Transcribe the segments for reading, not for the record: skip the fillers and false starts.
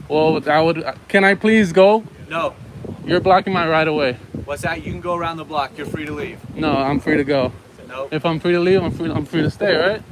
Well, I would. Can I please go? No. You're blocking my right of way. What's that? You can go around the block. You're free to leave. No, I'm free to go. No. If I'm free to leave, I'm free to stay, right?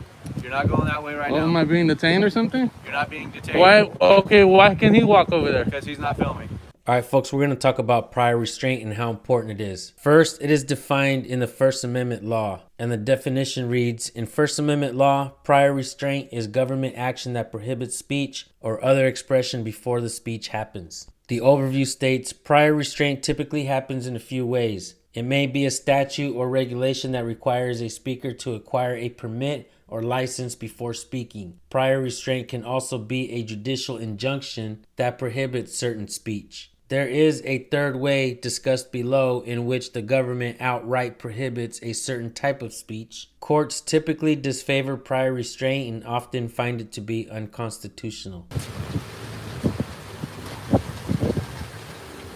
You're not going that way right Well, now. am I being detained or something? You're not being detained. Why? Okay, why can he walk over there? Because he's not filming. All right, folks, we're going to talk about prior restraint and how important it is. First, it is defined in the First Amendment law, and the definition reads, in First Amendment law, prior restraint is government action that prohibits speech or other expression before the speech happens. The overview states, prior restraint typically happens in a few ways. It may be a statute or regulation that requires a speaker to acquire a permit or license before speaking. Prior restraint can also be a judicial injunction that prohibits certain speech. There is a third way discussed below in which the government outright prohibits a certain type of speech. Courts typically disfavor prior restraint and often find it to be unconstitutional.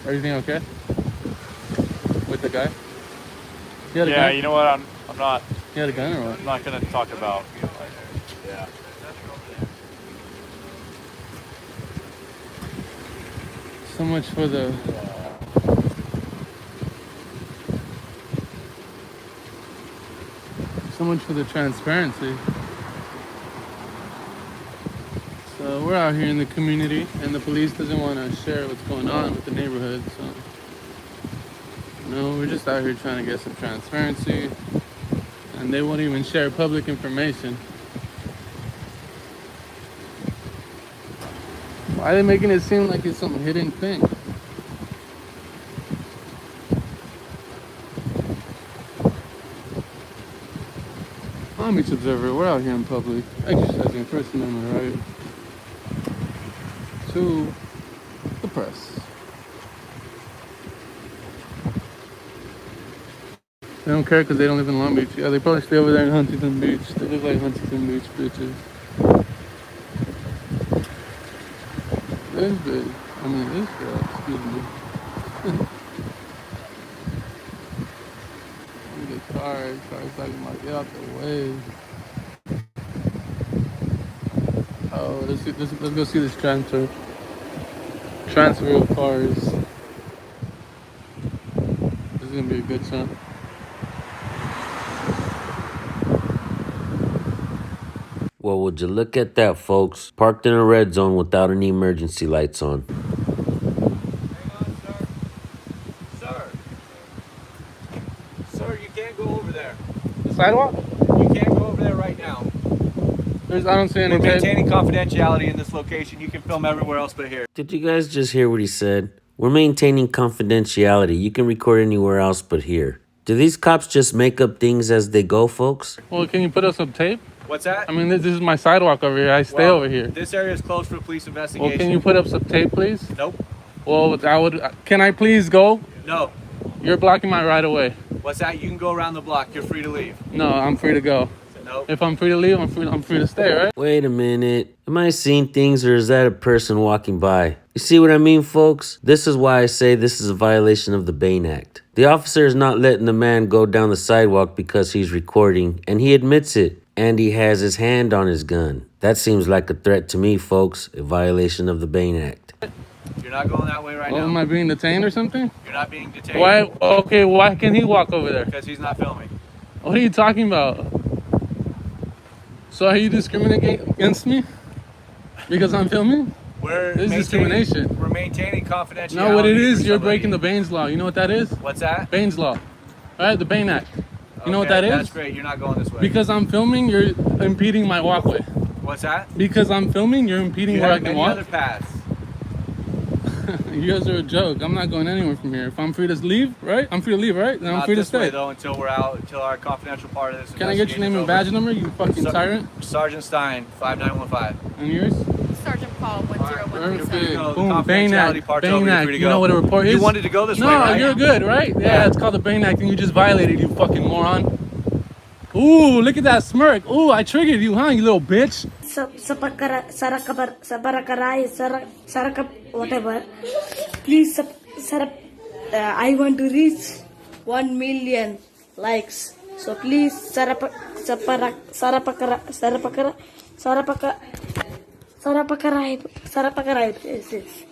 Everything okay with the guy? Yeah, you know what? I'm not. He had a gun or what? I'm not gonna talk about. Yeah. So much for the. So much for the transparency. So we're out here in the community, and the police doesn't want to share what's going on with the neighborhood. So, no, we're just out here trying to get some transparency, and they won't even share public information. Why are they making it seem like it's some hidden thing? Palm Beach Observer, we're out here in public, exercising First Amendment right to the press. They don't care because they don't live in Long Beach. Yeah, they probably stay over there in Huntington Beach. They live like Huntington Beach bitches. This bitch, I mean this girl, excuse me. Look at the car's talking about get out the way. Oh, let's go see this transfer of cars. This is gonna be a good shot. Well, would you look at that, folks? Parked in a red zone without any emergency lights on. Hang on, sir. Sir, you can't go over there. The sidewalk? You can't go over there right now. I don't see any We're tape. maintaining confidentiality in this location. You can film everywhere else but here. Did you guys just hear what he said? We're maintaining confidentiality. You can record anywhere else but here. Do these cops just make up things as they go, folks? Well, can you put up some tape? What's that? I mean, this is my sidewalk over here. I stay over here. This area is closed for police investigation. Well, can you put up some tape, please? Nope. Well, I would. Can I please go? No. You're blocking my right of way. What's that? You can go around the block. You're free to leave. No, I'm free to go. Nope. If I'm free to leave, I'm free to stay, right? Wait a minute. Am I seeing things or is that a person walking by? You see what I mean, folks? This is why I say this is a violation of the Bain Act. The officer is not letting the man go down the sidewalk because he's recording, and he admits it. And he has his hand on his gun. That seems like a threat to me, folks. A violation of the Bain Act. You're not going that way right now. Am I being detained or something? You're not being detained. Why? Okay, why can he walk over there? Because he's not filming. What are you talking about? So are you discriminating against me? Because I'm filming? This is discrimination. We're maintaining confidentiality. No, what it is, you're breaking the Bain's Law. You know what that is? What's that? Bain's Law. Right? The Bain Act. You know what that is? That's great. You're not going this way. Because I'm filming, you're impeding my walkway. What's that? Because I'm filming, you're impeding where I can walk. Other paths. You guys are a joke. I'm not going anywhere from here. If I'm free to leave, right? I'm free to leave, right? Then I'm free to stay. Not this way, though, until we're out, until our confidential part of this. Can I get your name and badge number, you fucking tyrant? Sergeant Stein, 5915. And yours? Sergeant Paul, 10137. Perfect. Boom, Bain Act. Bain Act. You know what a report is? You wanted to go this way, No, right? you're good, right? Yeah, it's called the Bain Act, and you just violated, you fucking moron. Ooh, look at that smirk. Ooh, I triggered you, huh, you little bitch? Whatever. Please, I want to reach 1 million likes. So please, Yes, yes.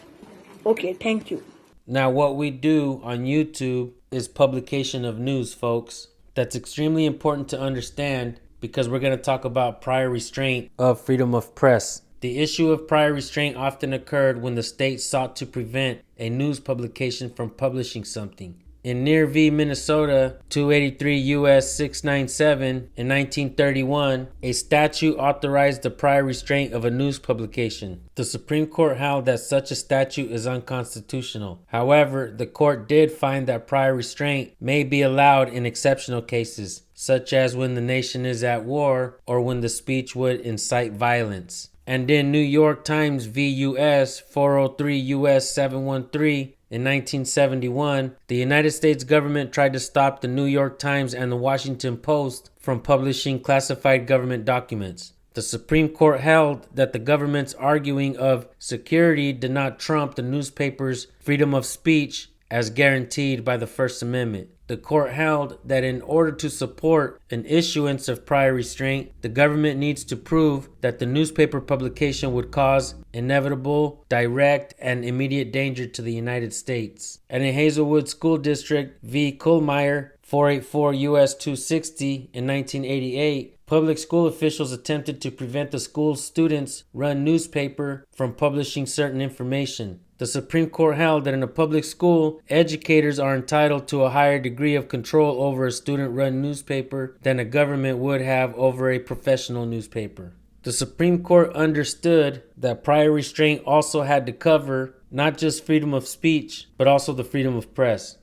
Okay, thank you. Now, what we do on YouTube is publication of news, folks. That's extremely important to understand because we're going to talk about prior restraint of freedom of press. The issue of prior restraint often occurred when the state sought to prevent a news publication from publishing something. In Near v. Minnesota, 283 U.S. 697 in 1931, a statute authorized the prior restraint of a news publication. The Supreme Court held that such a statute is unconstitutional. However, the court did find that prior restraint may be allowed in exceptional cases, such as when the nation is at war or when the speech would incite violence. And in New York Times v. U.S. 403 U.S. 713, in 1971, the United States government tried to stop the New York Times and the Washington Post from publishing classified government documents. The Supreme Court held that the government's arguing of security did not trump the newspaper's freedom of speech as guaranteed by the First Amendment. The court held that in order to support an issuance of prior restraint, the government needs to prove that the newspaper publication would cause inevitable, direct, and immediate danger to the United States. And in Hazelwood School District v. Kuhlmeyer, 484 U.S. 260 in 1988, public school officials attempted to prevent the school's students-run newspaper from publishing certain information. The Supreme Court held that in a public school, educators are entitled to a higher degree of control over a student-run newspaper than a government would have over a professional newspaper. The Supreme Court understood that prior restraint also had to cover not just freedom of speech, but also the freedom of press.